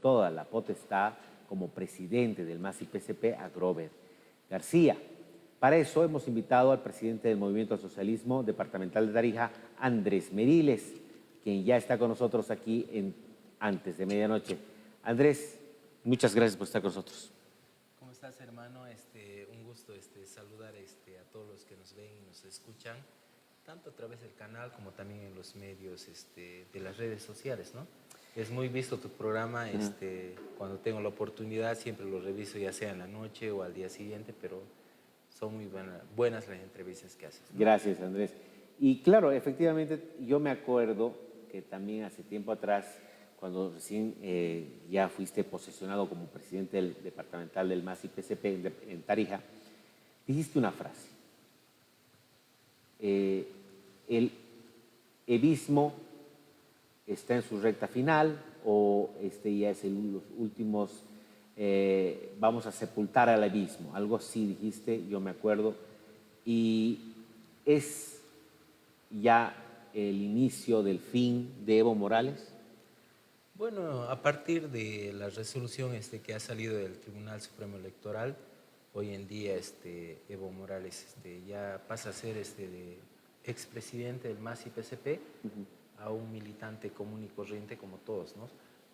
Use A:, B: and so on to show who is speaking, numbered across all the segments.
A: toda la potestad como presidente del MAS y PCP a Grover García. Para eso hemos invitado al presidente del Movimiento al Socialismo Departamental de Tarija, Andrés Meriles, quien ya está con nosotros aquí antes de medianoche. Andrés, muchas gracias por estar con nosotros.
B: ¿Cómo estás, hermano? Un gusto saludar a todos los que nos ven y nos escuchan, tanto a través del canal como también en los medios de las redes sociales, ¿no? Es muy visto tu programa, cuando tengo la oportunidad siempre lo reviso, ya sea en la noche o al día siguiente, pero son muy buenas las entrevistas que haces, ¿no?
A: Gracias, Andrés. Y claro, efectivamente, yo me acuerdo que también hace tiempo atrás, cuando recién ya fuiste posesionado como presidente del departamental del MAS y PCP en Tarija, dijiste una frase. El evismo está en su recta final o ya es los últimos, vamos a sepultar al evismo. Algo así dijiste, yo me acuerdo. Y es ya el inicio del fin de Evo Morales.
B: Bueno, a partir de la resolución que ha salido del Tribunal Supremo Electoral, hoy en día Evo Morales ya pasa a ser de expresidente del MAS y PCP a un militante común y corriente como todos, ¿no?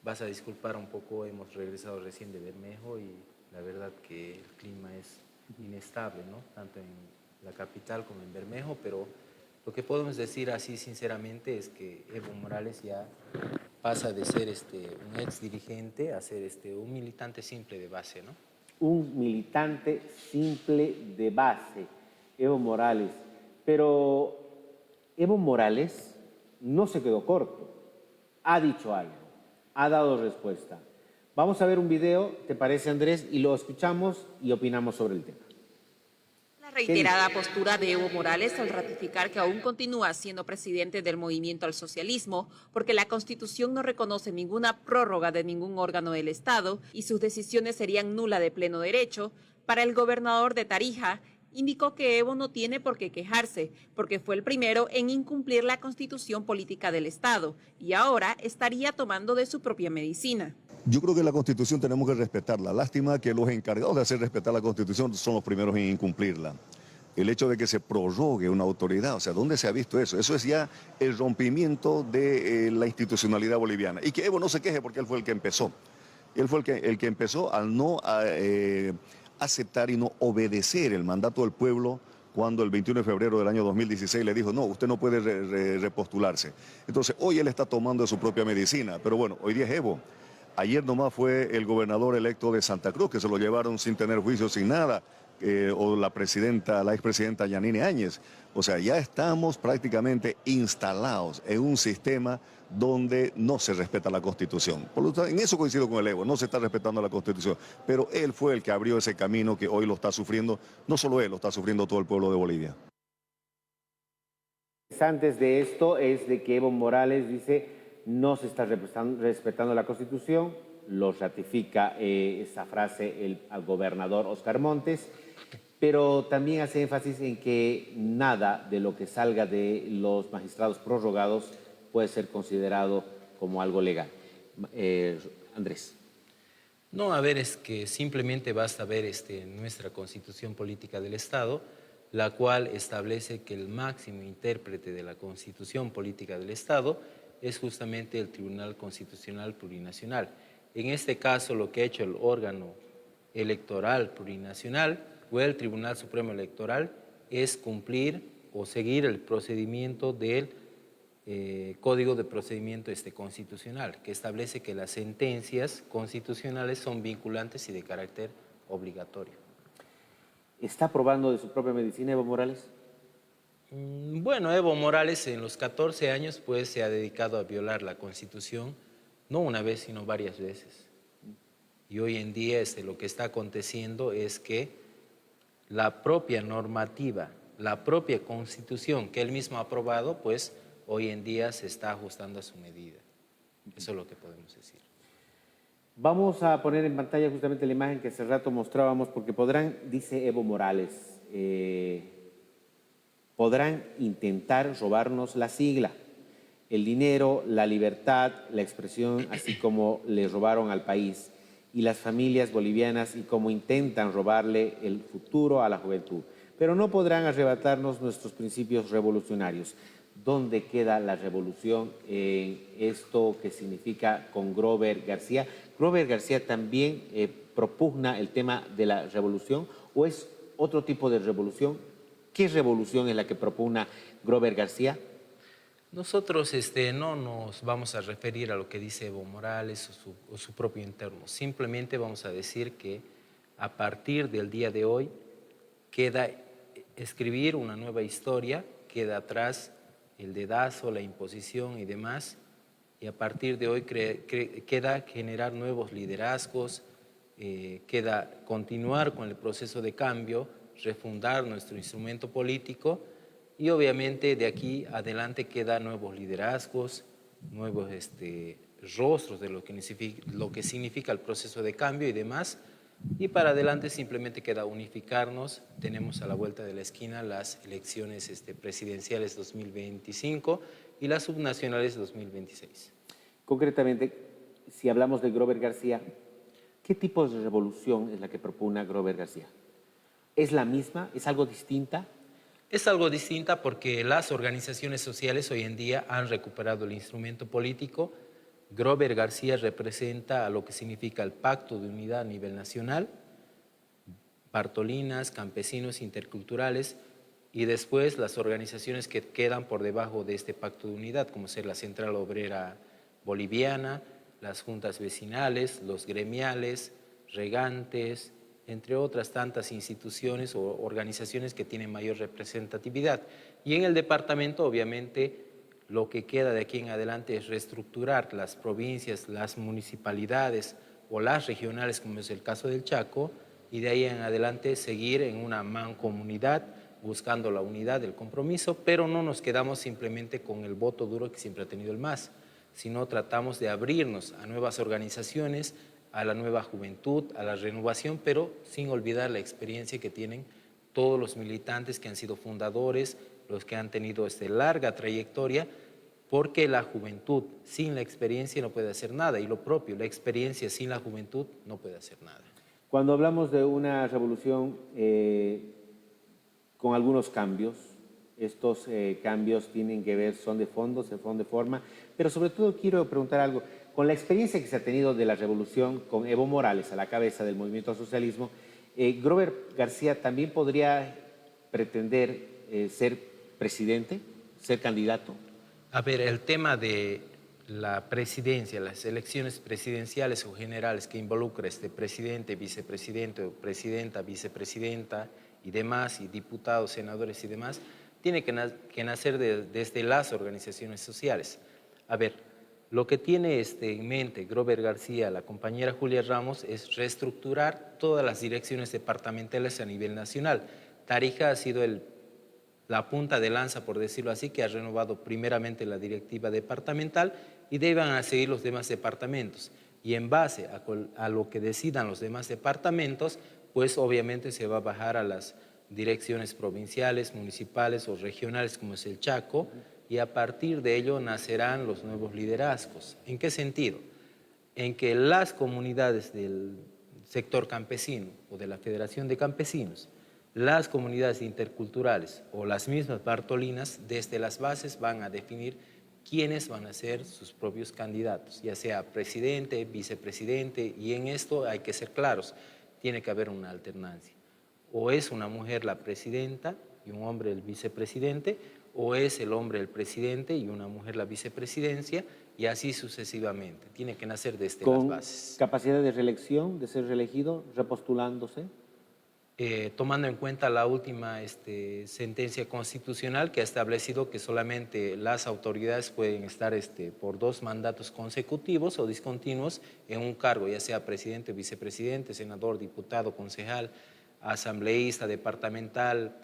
B: Vas a disculpar un poco, hemos regresado recién de Bermejo y la verdad que el clima es inestable, ¿no? Tanto en la capital como en Bermejo, pero lo que podemos decir así sinceramente es que Evo Morales ya pasa de ser un ex dirigente a ser un militante simple de base, ¿no?
A: Un militante simple de base, Evo Morales. Pero Evo Morales no se quedó corto, ha dicho algo, ha dado respuesta. Vamos a ver un video, ¿te parece, Andrés? Y lo escuchamos y opinamos sobre el tema.
C: La reiterada postura de Evo Morales al ratificar que aún continúa siendo presidente del Movimiento al Socialismo porque la Constitución no reconoce ninguna prórroga de ningún órgano del Estado y sus decisiones serían nulas de pleno derecho, para el gobernador de Tarija indicó que Evo no tiene por qué quejarse porque fue el primero en incumplir la Constitución política del Estado y ahora estaría tomando de su propia medicina.
D: Yo creo que la Constitución tenemos que respetarla. Lástima que los encargados de hacer respetar la Constitución son los primeros en incumplirla. El hecho de que se prorrogue una autoridad, o sea, ¿dónde se ha visto eso? Eso es ya el rompimiento de la institucionalidad boliviana. Y que Evo no se queje porque él fue el que empezó. Él fue el que empezó al no aceptar y no obedecer el mandato del pueblo cuando el 21 de febrero del año 2016 le dijo, no, usted no puede repostularse. Entonces, hoy él está tomando de su propia medicina, pero bueno, hoy día es Evo. Ayer nomás fue el gobernador electo de Santa Cruz, que se lo llevaron sin tener juicio, sin nada, o la expresidenta Yanine Áñez. O sea, ya estamos prácticamente instalados en un sistema donde no se respeta la Constitución. Por lo tanto, en eso coincido con el Evo, no se está respetando la Constitución. Pero él fue el que abrió ese camino que hoy lo está sufriendo, no solo él, lo está sufriendo todo el pueblo de Bolivia.
A: Antes de esto es de que Evo Morales dice no se está respetando la Constitución, lo ratifica esa frase al gobernador Oscar Montes, pero también hace énfasis en que nada de lo que salga de los magistrados prorrogados puede ser considerado como algo legal. Andrés.
B: No, a ver, es que simplemente basta ver nuestra Constitución Política del Estado, la cual establece que el máximo intérprete de la Constitución Política del Estado es justamente el Tribunal Constitucional Plurinacional. En este caso, lo que ha hecho el órgano electoral plurinacional o el Tribunal Supremo Electoral es cumplir o seguir el procedimiento del Código de Procedimiento Constitucional, que establece que las sentencias constitucionales son vinculantes y de carácter obligatorio.
A: ¿Está probando de su propia medicina Evo Morales?
B: Bueno, Evo Morales en los 14 años pues se ha dedicado a violar la Constitución, no una vez sino varias veces. Y hoy en día lo que está aconteciendo es que la propia normativa, la propia Constitución que él mismo ha aprobado, pues hoy en día se está ajustando a su medida. Eso es lo que podemos decir.
A: Vamos a poner en pantalla justamente la imagen que hace rato mostrábamos, porque podrán, dice Evo Morales, podrán intentar robarnos la sigla. el dinero, la libertad, la expresión, así como le robaron al país y las familias bolivianas y cómo intentan robarle el futuro a la juventud. Pero no podrán arrebatarnos nuestros principios revolucionarios. ¿Dónde queda la revolución en esto que significa con Grover García? ¿Grover García también propugna el tema de la revolución o es otro tipo de revolución? ¿Qué revolución es la que propugna Grover García?
B: Nosotros no nos vamos a referir a lo que dice Evo Morales o su propio interno. Simplemente vamos a decir que a partir del día de hoy queda escribir una nueva historia, queda atrás el dedazo, la imposición y demás, y a partir de hoy queda generar nuevos liderazgos, queda continuar con el proceso de cambio, refundar nuestro instrumento político y obviamente de aquí adelante quedan nuevos liderazgos, nuevos rostros de lo que significa el proceso de cambio y demás. Y para adelante simplemente queda unificarnos. Tenemos a la vuelta de la esquina las elecciones presidenciales 2025 y las subnacionales 2026.
A: Concretamente, si hablamos de Grover García, ¿qué tipo de revolución es la que propugna Grover García? ¿Es la misma? ¿Es algo distinta?
B: Es algo distinta porque las organizaciones sociales hoy en día han recuperado el instrumento político. Grover García representa a lo que significa el Pacto de Unidad a nivel nacional, Bartolinas, campesinos interculturales y después las organizaciones que quedan por debajo de este Pacto de Unidad, como ser la Central Obrera Boliviana, las juntas vecinales, los gremiales, regantes, entre otras tantas instituciones o organizaciones que tienen mayor representatividad. Y en el departamento, obviamente, lo que queda de aquí en adelante es reestructurar las provincias, las municipalidades o las regionales, como es el caso del Chaco, y de ahí en adelante seguir en una mancomunidad, buscando la unidad, el compromiso, pero no nos quedamos simplemente con el voto duro que siempre ha tenido el MAS, sino tratamos de abrirnos a nuevas organizaciones, a la nueva juventud, a la renovación, pero sin olvidar la experiencia que tienen todos los militantes que han sido fundadores, los que han tenido larga trayectoria, porque la juventud sin la experiencia no puede hacer nada, y lo propio, la experiencia sin la juventud no puede hacer nada.
A: Cuando hablamos de una revolución con algunos cambios, estos cambios tienen que ver, son de fondo, son de forma, pero sobre todo quiero preguntar algo. Con la experiencia que se ha tenido de la revolución con Evo Morales a la cabeza del movimiento al socialismo, Grover García también podría pretender ser presidente, ser candidato.
B: A ver, el tema de la presidencia, las elecciones presidenciales o generales que involucra presidente, vicepresidente o presidenta, vicepresidenta y demás, y diputados, senadores y demás, tiene que nacer desde las organizaciones sociales. A ver, lo que tiene en mente Grover García, la compañera Julia Ramos, es reestructurar todas las direcciones departamentales a nivel nacional. Tarija ha sido la punta de lanza, por decirlo así, que ha renovado primeramente la directiva departamental y deban a seguir los demás departamentos. Y en base a lo que decidan los demás departamentos, pues obviamente se va a bajar a las direcciones provinciales, municipales o regionales, como es el Chaco, y a partir de ello nacerán los nuevos liderazgos. ¿En qué sentido? En que las comunidades del sector campesino o de la Federación de Campesinos, las comunidades interculturales o las mismas Bartolinas, desde las bases van a definir quiénes van a ser sus propios candidatos, ya sea presidente, vicepresidente, y en esto hay que ser claros, tiene que haber una alternancia. O es una mujer la presidenta y un hombre el vicepresidente, o es el hombre el presidente y una mujer la vicepresidencia, y así sucesivamente. Tiene que nacer desde las bases.
A: ¿Con capacidad de reelección, de ser reelegido, repostulándose?
B: Tomando en cuenta la última sentencia constitucional que ha establecido que solamente las autoridades pueden estar por 2 mandatos consecutivos o discontinuos en un cargo, ya sea presidente, vicepresidente, senador, diputado, concejal, asambleísta, departamental,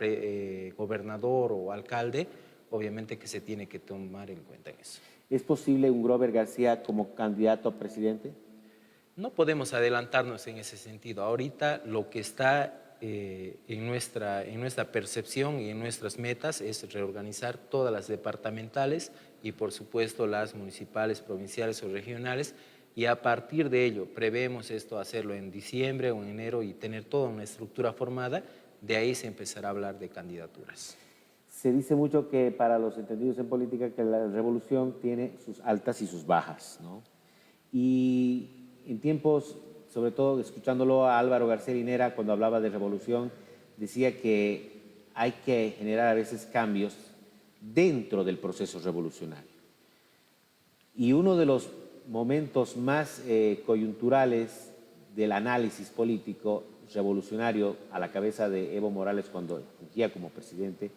B: gobernador o alcalde, obviamente que se tiene que tomar en cuenta en eso.
A: ¿Es posible un Grover García como candidato a presidente?
B: No podemos adelantarnos en ese sentido. Ahorita lo que está en nuestra percepción y en nuestras metas es reorganizar todas las departamentales y por supuesto las municipales, provinciales o regionales, y a partir de ello prevemos esto hacerlo en diciembre o en enero y tener toda una estructura formada, de ahí se empezará a hablar de candidaturas.
A: Se dice mucho que para los entendidos en política que la revolución tiene sus altas y sus bajas, ¿no? Y en tiempos, sobre todo escuchándolo a Álvaro García Linera cuando hablaba de revolución, decía que hay que generar a veces cambios dentro del proceso revolucionario. Y uno de los momentos más coyunturales del análisis político revolucionario a la cabeza de Evo Morales cuando fungía como presidente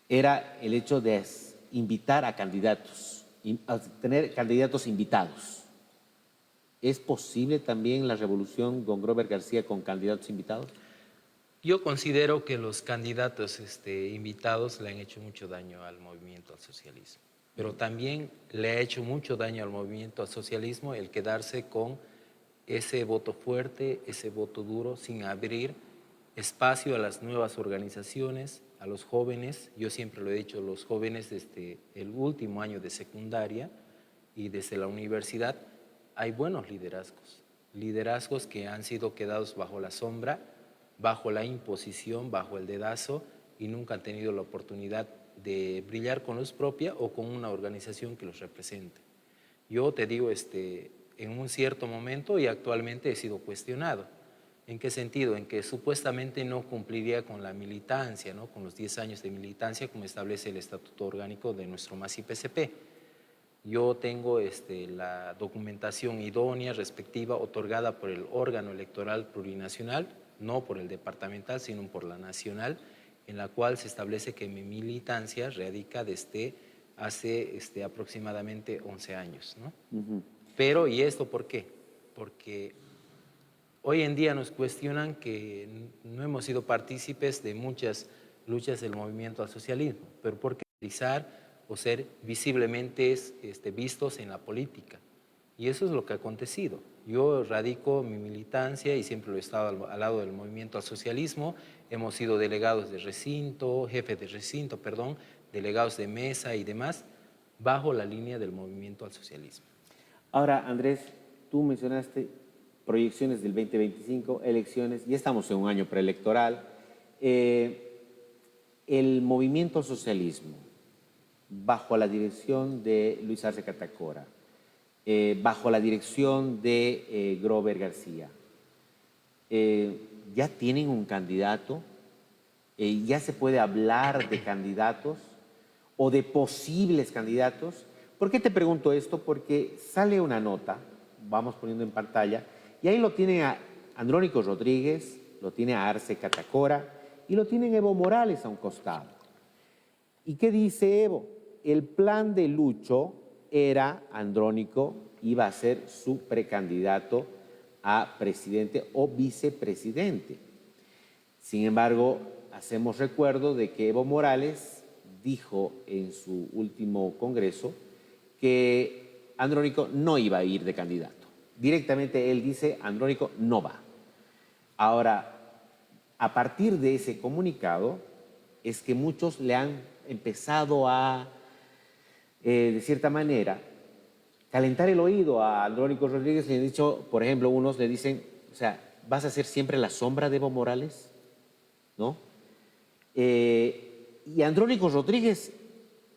A: era el hecho de invitar a candidatos, a tener candidatos invitados. ¿Es posible también la revolución con Grover García con candidatos invitados?
B: Yo considero que los candidatos invitados le han hecho mucho daño al movimiento al socialismo, pero también le ha hecho mucho daño al movimiento al socialismo el quedarse con ese voto fuerte, ese voto duro, sin abrir espacio a las nuevas organizaciones, a los jóvenes. Yo siempre lo he dicho, los jóvenes desde el último año de secundaria y desde la universidad hay buenos liderazgos, liderazgos que han sido quedados bajo la sombra, bajo la imposición, bajo el dedazo y nunca han tenido la oportunidad de brillar con luz propia o con una organización que los represente. Yo te digo, en un cierto momento y actualmente he sido cuestionado. ¿En qué sentido? En que supuestamente no cumpliría con la militancia, ¿no? Con los 10 años de militancia como establece el Estatuto Orgánico de nuestro MASI-PCP. Yo tengo la documentación idónea, respectiva, otorgada por el órgano electoral plurinacional, no por el departamental, sino por la nacional, en la cual se establece que mi militancia radica desde hace aproximadamente 11 años, ¿no? Pero, ¿y esto por qué? Porque hoy en día nos cuestionan que no hemos sido partícipes de muchas luchas del movimiento al socialismo, pero ¿por qué utilizar o ser visiblemente vistos en la política? Y eso es lo que ha acontecido. Yo radico mi militancia y siempre lo he estado al lado del movimiento al socialismo. Hemos sido delegados de recinto, jefes de recinto, perdón, delegados de mesa y demás, bajo la línea del movimiento al socialismo.
A: Ahora, Andrés, tú mencionaste proyecciones del 2025, elecciones, ya estamos en un año preelectoral. El movimiento al socialismo, bajo la dirección de Luis Arce Catacora, bajo la dirección de Grover García, ¿ya tienen un candidato? ¿Ya se puede hablar de candidatos o de posibles candidatos? ¿Por qué te pregunto esto? Porque sale una nota, vamos poniendo en pantalla, y ahí lo tiene a Andrónico Rodríguez, lo tiene a Arce Catacora y lo tienen Evo Morales a un costado. ¿Y qué dice Evo? El plan de Lucho era Andrónico iba a ser su precandidato a presidente o vicepresidente. Sin embargo, hacemos recuerdo de que Evo Morales dijo en su último congreso que Andrónico no iba a ir de candidato. Directamente él dice, Andrónico no va. Ahora, a partir de ese comunicado, es que muchos le han empezado a, de cierta manera, calentar el oído a Andrónico Rodríguez. Le han dicho, por ejemplo, unos le dicen, o sea, ¿vas a ser siempre la sombra de Evo Morales? ¿No? Y Andrónico Rodríguez,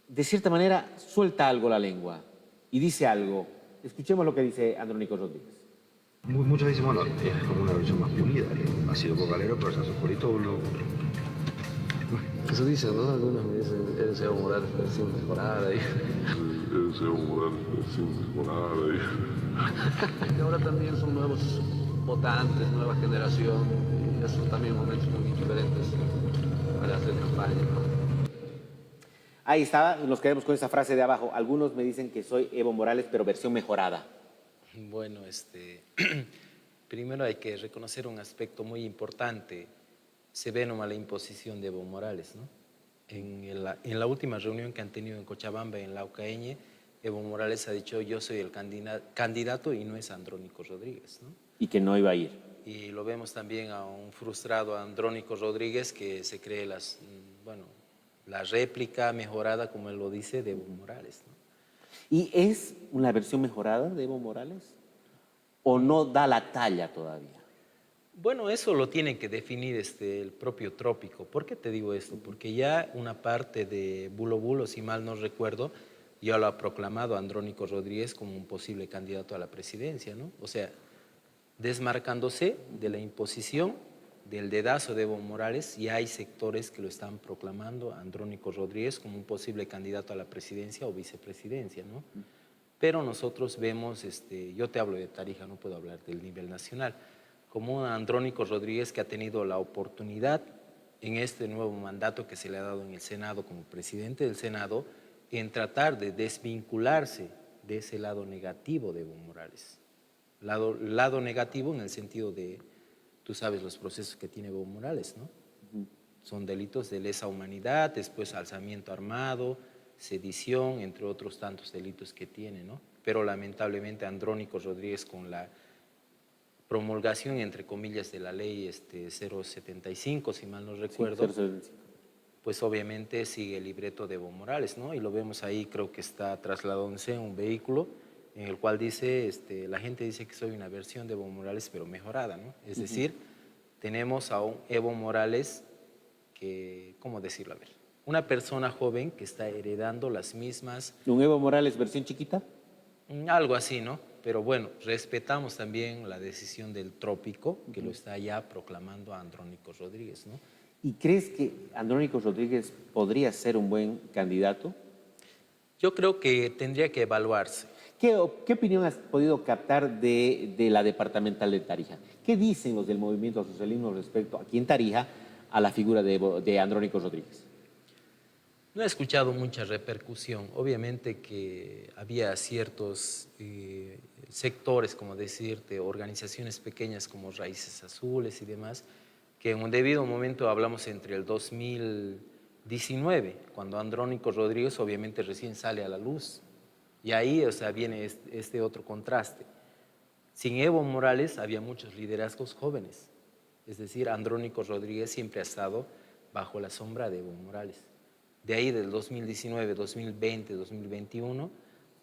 A: de cierta manera, suelta algo la lengua y dice algo. Escuchemos lo que dice Andrónico Rodríguez.
E: Muchos dicen, bueno, es como una versión más pulida, ha sido vocalero, pero se hace politólogo.
F: Eso dicen, ¿no? Algunos me dicen, eres Evo Morales, pero sin mejorar ahí.
G: Eres Evo Morales, pero sin mejorar ahí.
F: Y ahora también son nuevos votantes, nueva generación, y esos son también momentos muy diferentes para hacer campaña, ¿no?
A: Ahí está, nos quedamos con esa frase de abajo. Algunos me dicen que soy Evo Morales, pero versión mejorada.
B: Bueno, primero hay que reconocer un aspecto muy importante. Se ve nomás la imposición de Evo Morales, ¿no? En la última reunión que han tenido en Cochabamba, en Laucaeñe, Evo Morales ha dicho, yo soy el candidato y no es Andrónico Rodríguez, ¿no?
A: Y que no iba a ir.
B: Y lo vemos también a un frustrado Andrónico Rodríguez que se cree la réplica mejorada, como él lo dice, de Evo Morales, ¿no?
A: ¿Y es una versión mejorada de Evo Morales? ¿O no da la talla todavía?
B: Bueno, eso lo tiene que definir el propio Trópico. ¿Por qué te digo esto? Porque ya una parte de Bulo Bulo, si mal no recuerdo, ya lo ha proclamado Andrónico Rodríguez como un posible candidato a la presidencia, ¿no? O sea, desmarcándose de la imposición del dedazo de Evo Morales, ya hay sectores que lo están proclamando a Andrónico Rodríguez como un posible candidato a la presidencia o vicepresidencia, ¿no? Pero nosotros vemos, yo te hablo de Tarija, no puedo hablar del nivel nacional, como un Andrónico Rodríguez que ha tenido la oportunidad en este nuevo mandato que se le ha dado en el Senado como presidente del Senado en tratar de desvincularse de ese lado negativo de Evo Morales. Lado negativo en el sentido de, tú sabes los procesos que tiene Evo Morales, ¿no? Son delitos de lesa humanidad, después alzamiento armado, sedición, entre otros tantos delitos que tiene, ¿no? Pero lamentablemente Andrónico Rodríguez con la promulgación, entre comillas, de la ley 075, si mal no recuerdo,
A: Sí,
B: pues obviamente sigue el libreto de Evo Morales, ¿no? Y lo vemos ahí, creo que está trasladándose en un vehículo en el cual dice, la gente dice que soy una versión de Evo Morales, pero mejorada, ¿no? Es decir, tenemos a un Evo Morales que, ¿cómo decirlo? A ver, una persona joven que está heredando las mismas...
A: ¿Un Evo Morales versión chiquita?
B: Algo así, ¿no? Pero bueno, respetamos también la decisión del Trópico, que lo está ya proclamando a Andrónico Rodríguez, ¿no?
A: ¿Y crees que Andrónico Rodríguez podría ser un buen candidato?
B: Yo creo que tendría que evaluarse.
A: ¿Qué opinión has podido captar de la departamental de Tarija? ¿Qué dicen los del movimiento al socialismo respecto aquí en Tarija a la figura de Andrónico Rodríguez?
B: No he escuchado mucha repercusión. Obviamente que había ciertos sectores, como decirte, organizaciones pequeñas como Raíces Azules y demás, que en un debido momento hablamos entre el 2019, cuando Andrónico Rodríguez obviamente recién sale a la luz. Y ahí, o sea, viene este otro contraste. Sin Evo Morales había muchos liderazgos jóvenes. Es decir, Andrónico Rodríguez siempre ha estado bajo la sombra de Evo Morales. De ahí, del 2019, 2020, 2021,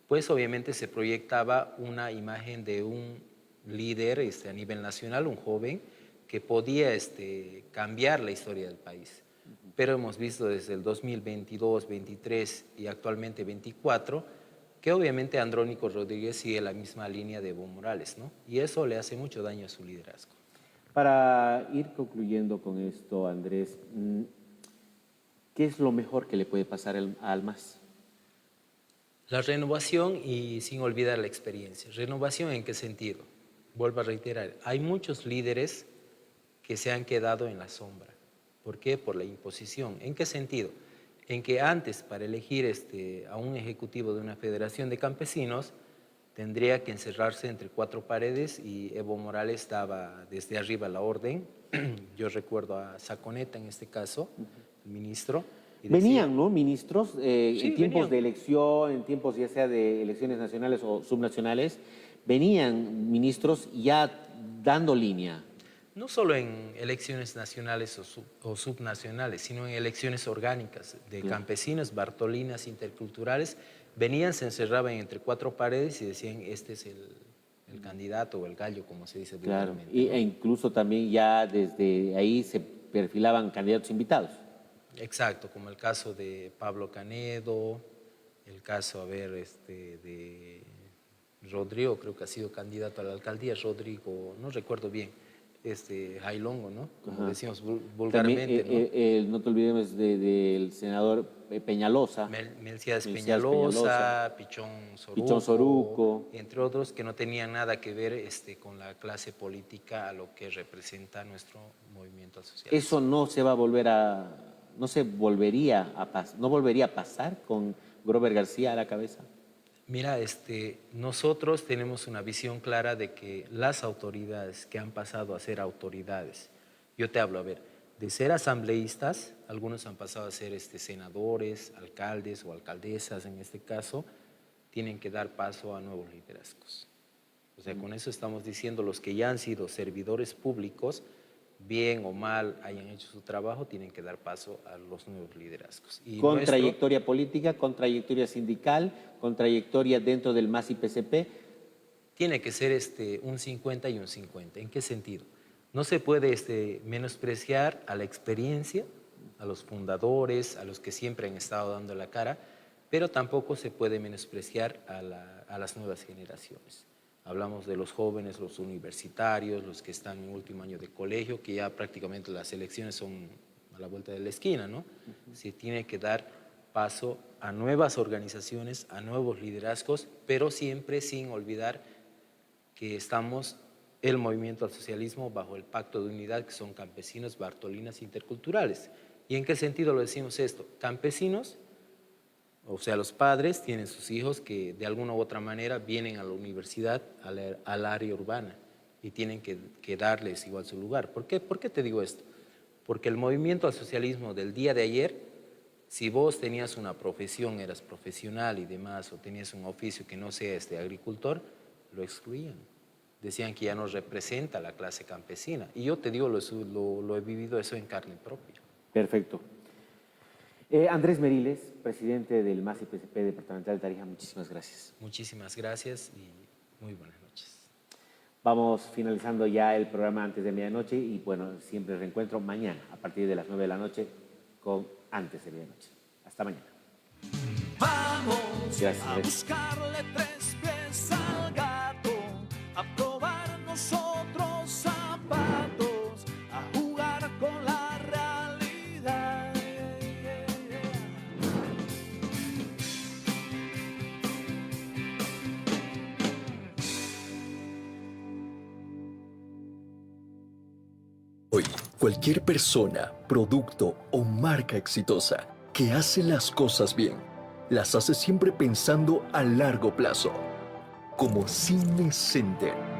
B: pues obviamente se proyectaba una imagen de un líder a nivel nacional, un joven, que podía cambiar la historia del país. Pero hemos visto desde el 2022, 23 y actualmente 24, que obviamente Andrónico Rodríguez sigue la misma línea de Evo Morales, ¿no? Y eso le hace mucho daño a su liderazgo.
A: Para ir concluyendo con esto, Andrés, ¿qué es lo mejor que le puede pasar al MAS?
B: La renovación y sin olvidar la experiencia. ¿Renovación en qué sentido? Vuelvo a reiterar, hay muchos líderes que se han quedado en la sombra. ¿Por qué? Por la imposición. ¿En qué sentido? En que antes, para elegir a un ejecutivo de una federación de campesinos, tendría que encerrarse entre cuatro paredes y Evo Morales daba desde arriba la orden. Yo recuerdo a Saconeta en este caso, el ministro. Y decía,
A: venían, ¿no? Ministros en tiempos
B: venían.
A: de elección, en tiempos ya sea de elecciones nacionales o subnacionales, venían ministros ya dando línea.
B: No solo en elecciones nacionales o subnacionales, sino en elecciones orgánicas de campesinos, bartolinas, interculturales, venían, se encerraban entre cuatro paredes y decían, este es el candidato o el gallo, como se dice
A: Claro,
B: vulgarmente, ¿no?
A: e incluso también ya desde ahí se perfilaban candidatos invitados.
B: Exacto, como el caso de Pablo Canedo, el caso, a ver, de Rodrigo, creo que ha sido candidato a la alcaldía, Rodrigo, no recuerdo bien, Jailongo, ¿no? Como decimos vulgarmente,
A: también, no te olvides del senador Peñalosa.
B: ¿no? Melciades Peñalosa, Pichón
A: Soruco,
B: entre otros que no tenían nada que ver con la clase política a lo que representa nuestro movimiento social.
A: Eso no se va a volver no volvería a pasar con Grover García a la cabeza.
B: Mira, nosotros tenemos una visión clara de que las autoridades que han pasado a ser autoridades, yo te hablo, a ver, de ser asambleístas, algunos han pasado a ser senadores, alcaldes o alcaldesas en este caso, tienen que dar paso a nuevos liderazgos. O sea, con eso estamos diciendo los que ya han sido servidores públicos bien o mal hayan hecho su trabajo, tienen que dar paso a los nuevos liderazgos. Y
A: con trayectoria política, con trayectoria sindical, con trayectoria dentro del MAS y PCP.
B: Tiene que ser un 50 y un 50. ¿En qué sentido? No se puede menospreciar a la experiencia, a los fundadores, a los que siempre han estado dando la cara, pero tampoco se puede menospreciar a las nuevas generaciones. Hablamos de los jóvenes, los universitarios, los que están en último año de colegio, que ya prácticamente las elecciones son a la vuelta de la esquina, ¿no? Se tiene que dar paso a nuevas organizaciones, a nuevos liderazgos, pero siempre sin olvidar que estamos el movimiento al socialismo bajo el pacto de unidad, que son campesinos, bartolinas interculturales. ¿Y en qué sentido lo decimos esto? Campesinos, o sea, los padres tienen sus hijos que de alguna u otra manera vienen a la universidad, al área urbana, y tienen que darles igual su lugar. ¿Por qué? ¿Por qué te digo esto? Porque el movimiento al socialismo del día de ayer, si vos tenías una profesión, eras profesional y demás, o tenías un oficio que no sea agricultor, lo excluían. Decían que ya no representa a la clase campesina. Y yo te digo, lo he vivido eso en carne propia.
A: Perfecto. Andrés Meriles, presidente del MAS y PCP Departamental de Tarija, muchísimas gracias.
B: Muchísimas gracias y muy buenas noches.
A: Vamos finalizando ya el programa antes de medianoche y bueno, siempre reencuentro mañana a partir de las 9 de la noche con Antes de Medianoche. Hasta mañana.
H: Vamos
A: gracias,
H: a buscarle tres pies al gato, a probar nosotros zapatos, a jugar con la realidad.
I: Hoy, cualquier persona, producto o marca exitosa que hace las cosas bien, las hace siempre pensando a largo plazo. Como Cine Center.